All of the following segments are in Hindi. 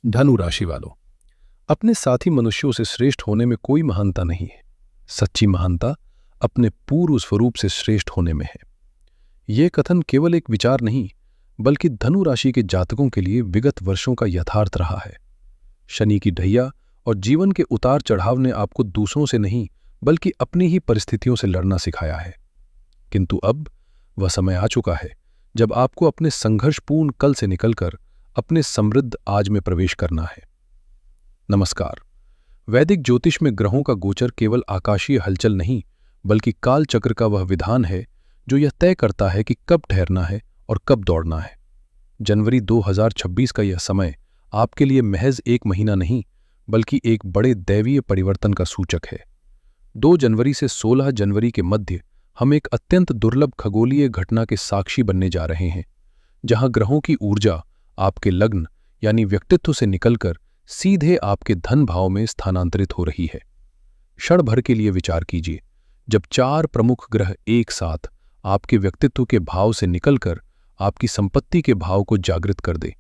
धनु राशि वालों, अपने साथी मनुष्यों से श्रेष्ठ होने में कोई महानता नहीं है। सच्ची महानता अपने पूर्व स्वरूप से श्रेष्ठ होने में है। यह कथन केवल एक विचार नहीं, बल्कि धनु राशि के जातकों के लिए विगत वर्षों का यथार्थ रहा है। शनि की ढैया और जीवन के उतार चढ़ाव ने आपको दूसरों से नहीं, बल्कि अपनी ही परिस्थितियों से लड़ना सिखाया है। किंतु अब वह समय आ चुका है जब आपको अपने संघर्षपूर्ण कल से निकलकर अपने समृद्ध आज में प्रवेश करना है। नमस्कार। वैदिक ज्योतिष में ग्रहों का गोचर केवल आकाशीय हलचल नहीं, बल्कि काल चक्र का वह विधान है जो यह तय करता है कि कब ठहरना है और कब दौड़ना है। जनवरी 2026 का यह समय आपके लिए महज एक महीना नहीं, बल्कि एक बड़े दैवीय परिवर्तन का सूचक है। 2 जनवरी से 16 जनवरी के मध्य हम एक अत्यंत दुर्लभ खगोलीय घटना के साक्षी बनने जा रहे हैं, जहां ग्रहों की ऊर्जा आपके लग्न यानी व्यक्तित्व से निकलकर सीधे आपके धन भाव में स्थानांतरित हो रही है। क्षण भर के लिए विचार कीजिए, जब 4 प्रमुख ग्रह एक साथ आपके व्यक्तित्व के भाव से निकलकर आपकी संपत्ति के भाव को जागृत कर दे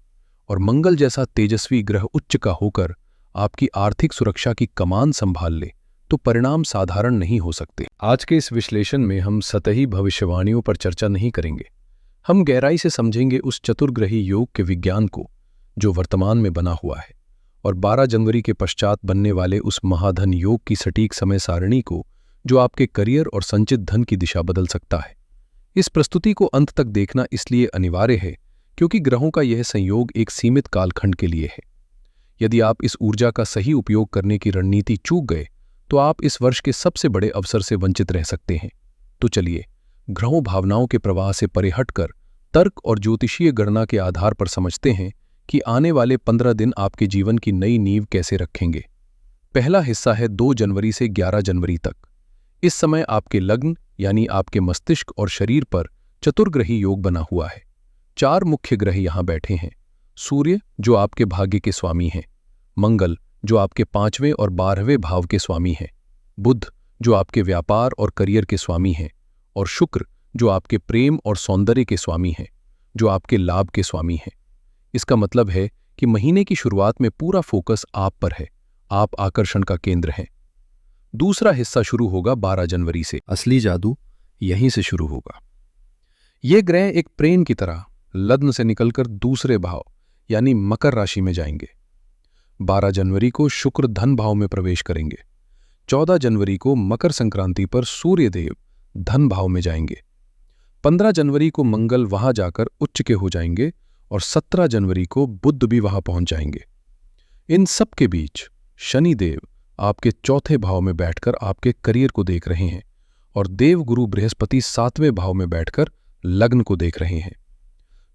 और मंगल जैसा तेजस्वी ग्रह उच्च का होकर आपकी आर्थिक सुरक्षा की कमान संभाल ले, तो परिणाम साधारण नहीं हो सकते। आज के इस विश्लेषण में हम सतही भविष्यवाणियों पर चर्चा नहीं करेंगे। हम गहराई से समझेंगे उस चतुर्ग्रही योग के विज्ञान को जो वर्तमान में बना हुआ है, और 12 जनवरी के पश्चात बनने वाले उस महाधन योग की सटीक समय सारणी को जो आपके करियर और संचित धन की दिशा बदल सकता है। इस प्रस्तुति को अंत तक देखना इसलिए अनिवार्य है क्योंकि ग्रहों का यह संयोग एक सीमित कालखंड के लिए है। यदि आप इस ऊर्जा का सही उपयोग करने की रणनीति चूक गए, तो आप इस वर्ष के सबसे बड़े अवसर से वंचित रह सकते हैं। तो चलिए, ग्रहों भावनाओं के प्रवाह से परे हटकर तर्क और ज्योतिषीय गणना के आधार पर समझते हैं कि आने वाले 15 दिन आपके जीवन की नई नींव कैसे रखेंगे। पहला हिस्सा है 2 जनवरी से 11 जनवरी तक। इस समय आपके लग्न यानी आपके मस्तिष्क और शरीर पर चतुर्ग्रही योग बना हुआ है। 4 मुख्य ग्रह यहां बैठे हैं। सूर्य जो आपके भाग्य के स्वामी हैं, मंगल जो आपके 5वें और 12वें भाव के स्वामी हैं, बुध जो आपके व्यापार और करियर के स्वामी हैं, और शुक्र जो आपके प्रेम और सौंदर्य के स्वामी हैं, जो आपके लाभ के स्वामी हैं। इसका मतलब है कि महीने की शुरुआत में पूरा फोकस आप पर है। आप आकर्षण का केंद्र हैं। दूसरा हिस्सा शुरू होगा 12 जनवरी से। असली जादू यहीं से शुरू होगा। ये ग्रह एक प्रेम की तरह लग्न से निकलकर दूसरे भाव यानी मकर राशि में जाएंगे। 12 जनवरी को शुक्र धन भाव में प्रवेश करेंगे। 14 जनवरी को मकर संक्रांति पर सूर्यदेव धन भाव में जाएंगे। 15 जनवरी को मंगल वहां जाकर उच्च के हो जाएंगे और 17 जनवरी को बुध भी वहां पहुंच जाएंगे। इन सब के बीच शनिदेव आपके 4थे भाव में बैठकर आपके करियर को देख रहे हैं और देवगुरु बृहस्पति 7वें भाव में बैठकर लग्न को देख रहे हैं।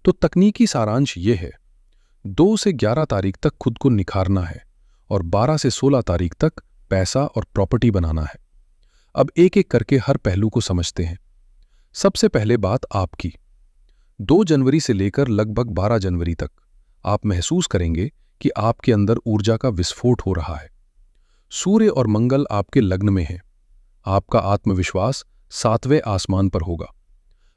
तो तकनीकी सारांश ये है, 2 से 11 तारीख तक खुद को निखारना है और 12 से 16 तारीख तक पैसा और प्रॉपर्टी बनाना है। अब एक एक करके हर पहलू को समझते हैं। सबसे पहले बात आपकी। 2 जनवरी से लेकर लगभग 12 जनवरी तक आप महसूस करेंगे कि आपके अंदर ऊर्जा का विस्फोट हो रहा है। सूर्य और मंगल आपके लग्न में हैं। आपका आत्मविश्वास 7वें आसमान पर होगा।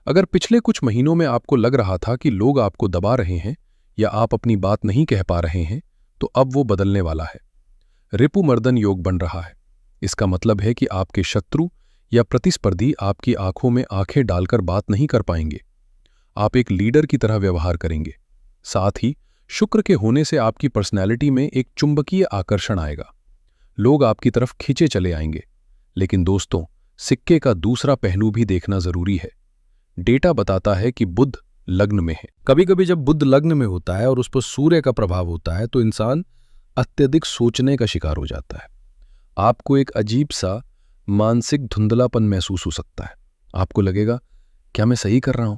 अगर पिछले कुछ महीनों में आपको लग रहा था कि लोग आपको दबा रहे हैं या आप अपनी बात नहीं कह पा रहे हैं, तो अब वो बदलने वाला है। रिपुमर्दन योग बन रहा है। इसका मतलब है कि आपके शत्रु या प्रतिस्पर्धी आपकी आंखों में आंखें डालकर बात नहीं कर पाएंगे। आप एक लीडर की तरह व्यवहार करेंगे। साथ ही शुक्र के होने से आपकी पर्सनैलिटी में एक चुंबकीय आकर्षण आएगा। लोग आपकी तरफ खींचे चले आएंगे। लेकिन दोस्तों, सिक्के का दूसरा पहलू भी देखना जरूरी है। डेटा बताता है कि बुध लग्न में है। कभी कभी जब बुध लग्न में होता है और उस पर सूर्य का प्रभाव होता है, तो इंसान अत्यधिक सोचने का शिकार हो जाता है। आपको एक अजीब सा मानसिक धुंधलापन महसूस हो सकता है। आपको लगेगा, क्या मैं सही कर रहा हूं?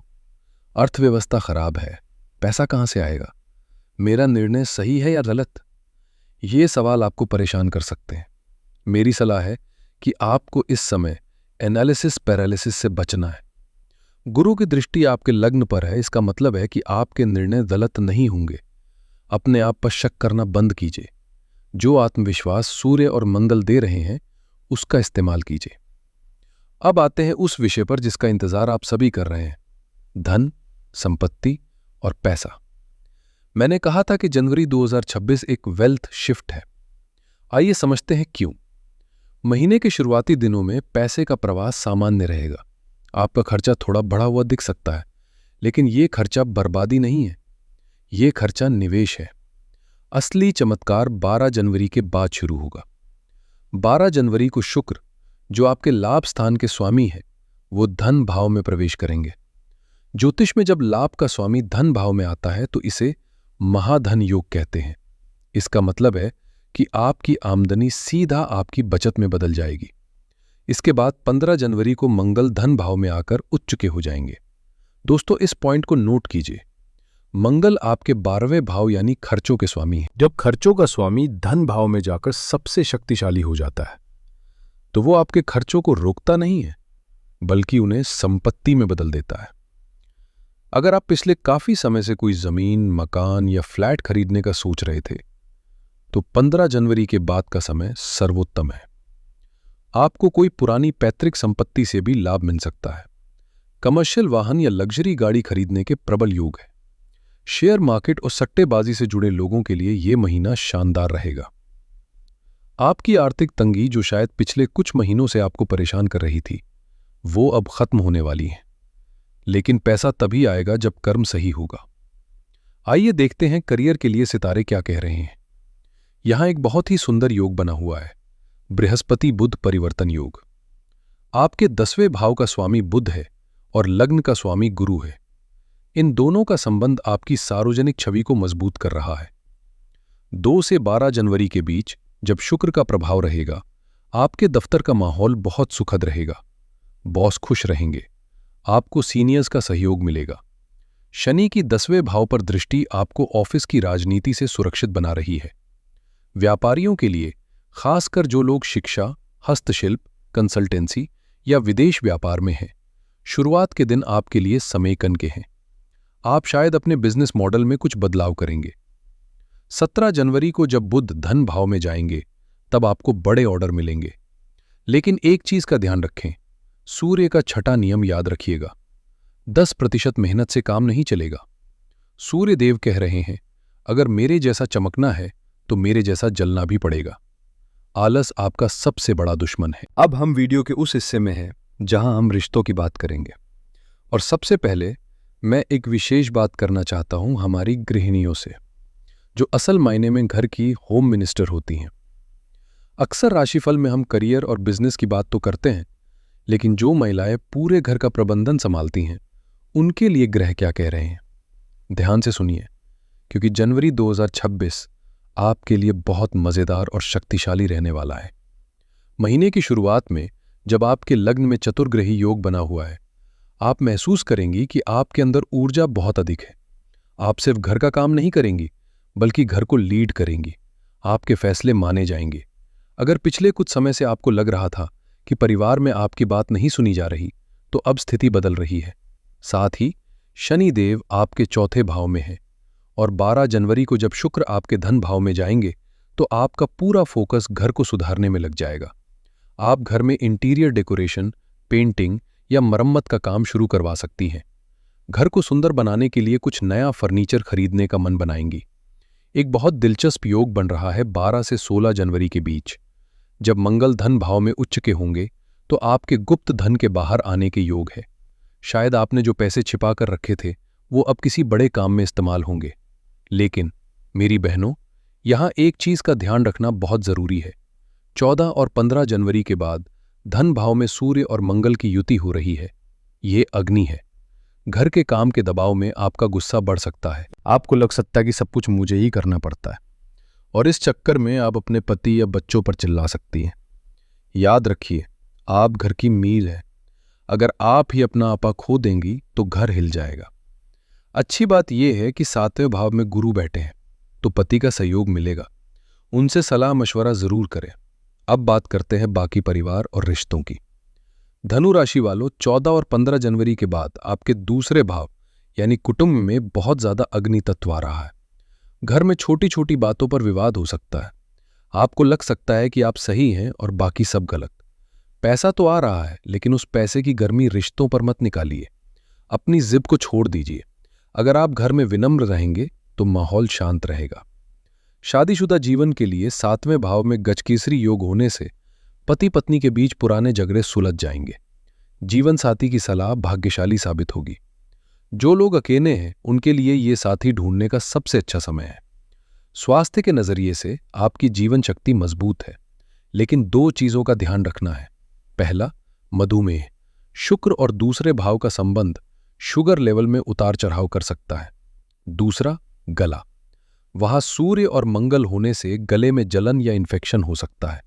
अर्थव्यवस्था खराब है, पैसा कहां से आएगा? मेरा निर्णय सही है या गलत? ये सवाल आपको परेशान कर सकते हैं। मेरी सलाह है कि आपको इस समय एनालिसिस पैरालिसिस से बचना है। गुरु की दृष्टि आपके लग्न पर है। इसका मतलब है कि आपके निर्णय गलत नहीं होंगे। अपने आप पर शक करना बंद कीजिए। जो आत्मविश्वास सूर्य और मंगल दे रहे हैं, उसका इस्तेमाल कीजिए। अब आते हैं उस विषय पर जिसका इंतजार आप सभी कर रहे हैं, धन, संपत्ति और पैसा। मैंने कहा था कि जनवरी 2026 एक वेल्थ शिफ्ट है। आइए समझते हैं क्यों। महीने के शुरुआती दिनों में पैसे का प्रवाह सामान्य रहेगा। आपका खर्चा थोड़ा बढ़ा हुआ दिख सकता है, लेकिन ये खर्चा बर्बादी नहीं है, ये खर्चा निवेश है। असली चमत्कार 12 जनवरी के बाद शुरू होगा। 12 जनवरी को शुक्र, जो आपके लाभ स्थान के स्वामी है, वो धन भाव में प्रवेश करेंगे। ज्योतिष में जब लाभ का स्वामी धन भाव में आता है तो इसे महाधन योग कहते हैं। इसका मतलब है कि आपकी आमदनी सीधा आपकी बचत में बदल जाएगी। इसके बाद 15 जनवरी को मंगल धन भाव में आकर उच्च के हो जाएंगे। दोस्तों, इस पॉइंट को नोट कीजिए। मंगल आपके 12वें भाव यानी खर्चों के स्वामी है। जब खर्चों का स्वामी धन भाव में जाकर सबसे शक्तिशाली हो जाता है तो वो आपके खर्चों को रोकता नहीं है, बल्कि उन्हें संपत्ति में बदल देता है। अगर आप पिछले काफी समय से कोई जमीन, मकान या फ्लैट खरीदने का सोच रहे थे तो 15 जनवरी के बाद का समय सर्वोत्तम है। आपको कोई पुरानी पैतृक संपत्ति से भी लाभ मिल सकता है। कमर्शियल वाहन या लग्जरी गाड़ी खरीदने के प्रबल योग है। शेयर मार्केट और सट्टेबाजी से जुड़े लोगों के लिए यह महीना शानदार रहेगा। आपकी आर्थिक तंगी, जो शायद पिछले कुछ महीनों से आपको परेशान कर रही थी, वो अब खत्म होने वाली है। लेकिन पैसा तभी आएगा जब कर्म सही होगा। आइए देखते हैं करियर के लिए सितारे क्या कह रहे हैं। यहां एक बहुत ही सुंदर योग बना हुआ है, बृहस्पति बुध परिवर्तन योग। आपके 10वें भाव का स्वामी बुध है और लग्न का स्वामी गुरु है। इन दोनों का संबंध आपकी सार्वजनिक छवि को मजबूत कर रहा है। 2 से 12 जनवरी के बीच जब शुक्र का प्रभाव रहेगा, आपके दफ्तर का माहौल बहुत सुखद रहेगा। बॉस खुश रहेंगे, आपको सीनियर्स का सहयोग मिलेगा। शनि की 10वें भाव पर दृष्टि आपको ऑफिस की राजनीति से सुरक्षित बना रही है। व्यापारियों के लिए, खासकर जो लोग शिक्षा, हस्तशिल्प, कंसल्टेंसी या विदेश व्यापार में हैं, शुरुआत के दिन आपके लिए समेकन के हैं। आप शायद अपने बिजनेस मॉडल में कुछ बदलाव करेंगे। 17 जनवरी को जब बुध धन भाव में जाएंगे तब आपको बड़े ऑर्डर मिलेंगे। लेकिन एक चीज का ध्यान रखें, सूर्य का छठा नियम याद रखिएगा। 10% मेहनत से काम नहीं चलेगा। सूर्य देव कह रहे हैं, अगर मेरे जैसा चमकना है तो मेरे जैसा जलना भी पड़ेगा। आलस आपका सबसे बड़ा दुश्मन है। अब हम वीडियो के उस हिस्से में हैं जहां हम रिश्तों की बात करेंगे। और सबसे पहले मैं एक विशेष बात करना चाहता हूं हमारी गृहिणियों से, जो असल मायने में घर की होम मिनिस्टर होती हैं। अक्सर राशिफल में हम करियर और बिजनेस की बात तो करते हैं, लेकिन जो महिलाएं पूरे घर का प्रबंधन संभालती हैं, उनके लिए ग्रह क्या कह रहे हैं? ध्यान से सुनिए, क्योंकि जनवरी 2026 आपके लिए बहुत मजेदार और शक्तिशाली रहने वाला है। महीने की शुरुआत में जब आपके लग्न में चतुर्ग्रही योग बना हुआ है, आप महसूस करेंगी कि आपके अंदर ऊर्जा बहुत अधिक है। आप सिर्फ घर का काम नहीं करेंगी, बल्कि घर को लीड करेंगी। आपके फैसले माने जाएंगे। अगर पिछले कुछ समय से आपको लग रहा था कि परिवार में आपकी बात नहीं सुनी जा रही, तो अब स्थिति बदल रही है। साथ ही शनि देव आपके 4थे भाव में है और 12 जनवरी को जब शुक्र आपके धन भाव में जाएंगे तो आपका पूरा फोकस घर को सुधारने में लग जाएगा। आप घर में इंटीरियर डेकोरेशन, पेंटिंग या मरम्मत का काम शुरू करवा सकती हैं। घर को सुंदर बनाने के लिए कुछ नया फर्नीचर खरीदने का मन बनाएंगी। एक बहुत दिलचस्प योग बन रहा है 12 से 16 जनवरी के बीच। जब मंगल धन भाव में उच्च के होंगे तो आपके गुप्त धन के बाहर आने के योग है। शायद आपने जो पैसे छिपा कर रखे थे वो अब किसी बड़े काम में इस्तेमाल होंगे। लेकिन मेरी बहनों, यहां एक चीज का ध्यान रखना बहुत जरूरी है। 14 और 15 जनवरी के बाद धन भाव में सूर्य और मंगल की युति हो रही है। ये अग्नि है। घर के काम के दबाव में आपका गुस्सा बढ़ सकता है। आपको लग सकता है कि सब कुछ मुझे ही करना पड़ता है, और इस चक्कर में आप अपने पति या बच्चों पर चिल्ला सकती हैं। याद रखिए, आप घर की मील है। अगर आप ही अपना आपा खो देंगी तो घर हिल जाएगा। अच्छी बात यह है कि 7वें भाव में गुरु बैठे हैं, तो पति का सहयोग मिलेगा। उनसे सलाह मशवरा जरूर करें। अब बात करते हैं बाकी परिवार और रिश्तों की। धनु राशि वालों, 14 और 15 जनवरी के बाद आपके दूसरे भाव यानी कुटुंब में बहुत ज्यादा अग्नि तत्व आ रहा है। घर में छोटी छोटी बातों पर विवाद हो सकता है। आपको लग सकता है कि आप सही हैं और बाकी सब गलत। पैसा तो आ रहा है, लेकिन उस पैसे की गर्मी रिश्तों पर मत निकालिए। अपनी जिद को छोड़ दीजिए। अगर आप घर में विनम्र रहेंगे तो माहौल शांत रहेगा। शादीशुदा जीवन के लिए 7वें भाव में गजकेसरी योग होने से पति पत्नी के बीच पुराने झगड़े सुलझ जाएंगे। जीवन साथी की सलाह भाग्यशाली साबित होगी। जो लोग अकेले हैं उनके लिए ये साथी ढूंढने का सबसे अच्छा समय है। स्वास्थ्य के नजरिए से आपकी जीवन शक्ति मजबूत है, लेकिन 2 चीजों का ध्यान रखना है। पहला, मधुमेह। शुक्र और दूसरे भाव का संबंध शुगर लेवल में उतार चढ़ाव कर सकता है। दूसरा, गला। वहां सूर्य और मंगल होने से गले में जलन या इन्फेक्शन हो सकता है।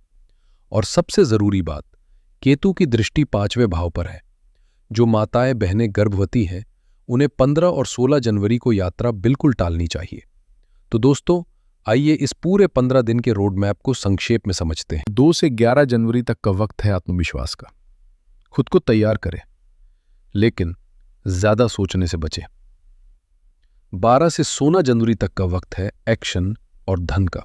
और सबसे जरूरी बात, केतु की दृष्टि 5वें भाव पर है। जो माताएं बहनें गर्भवती हैं उन्हें 15 और 16 जनवरी को यात्रा बिल्कुल टालनी चाहिए। तो दोस्तों, आइए इस पूरे 15 दिन के रोड मैप को संक्षेप में समझते हैं। 2 से 11 जनवरी तक का वक्त है आत्मविश्वास का। खुद को तैयार करें, लेकिन ज्यादा सोचने से बचें। 12 से 16 जनवरी तक का वक्त है एक्शन और धन का।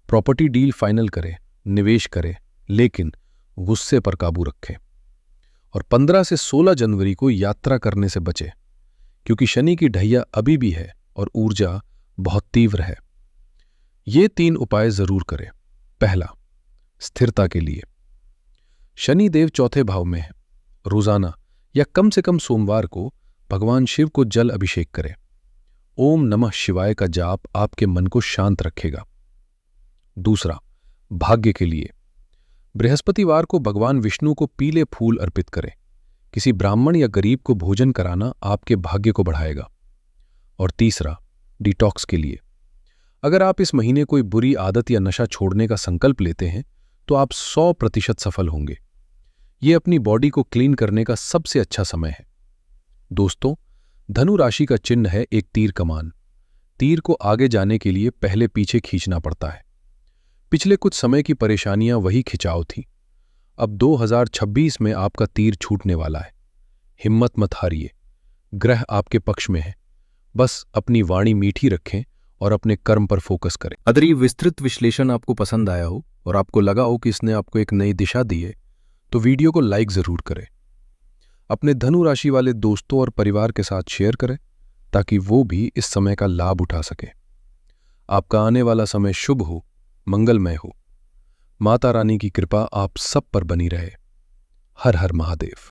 प्रॉपर्टी डील फाइनल करें, निवेश करें, लेकिन गुस्से पर काबू रखें। और 15 से 16 जनवरी को यात्रा करने से बचें, क्योंकि शनि की ढैया अभी भी है और ऊर्जा बहुत तीव्र है। ये 3 उपाय जरूर करें। पहला, स्थिरता के लिए। शनि देव 4थे भाव में है। रोजाना या कम से कम सोमवार को भगवान शिव को जल अभिषेक करें। ओम नमः शिवाय का जाप आपके मन को शांत रखेगा। दूसरा, भाग्य के लिए। बृहस्पतिवार को भगवान विष्णु को पीले फूल अर्पित करें। किसी ब्राह्मण या गरीब को भोजन कराना आपके भाग्य को बढ़ाएगा। और तीसरा, डिटॉक्स के लिए। अगर आप इस महीने कोई बुरी आदत या नशा छोड़ने का संकल्प लेते हैं तो आप 100% सफल होंगे। ये अपनी बॉडी को क्लीन करने का सबसे अच्छा समय है। दोस्तों, धनु राशि का चिन्ह है एक तीर कमान। तीर को आगे जाने के लिए पहले पीछे खींचना पड़ता है। पिछले कुछ समय की परेशानियां वही खिंचाव थी। अब 2026 में आपका तीर छूटने वाला है। हिम्मत मत हारिए, ग्रह आपके पक्ष में है। बस अपनी वाणी मीठी रखें और अपने कर्म पर फोकस करें। अगर ये विस्तृत विश्लेषण आपको पसंद आया हो और आपको लगा हो कि इसने आपको एक नई दिशा दी है, तो वीडियो को लाइक जरूर करें। अपने धनु राशि वाले दोस्तों और परिवार के साथ शेयर करें ताकि वो भी इस समय का लाभ उठा सके। आपका आने वाला समय शुभ हो, मंगलमय हो। माता रानी की कृपा आप सब पर बनी रहे। हर हर महादेव।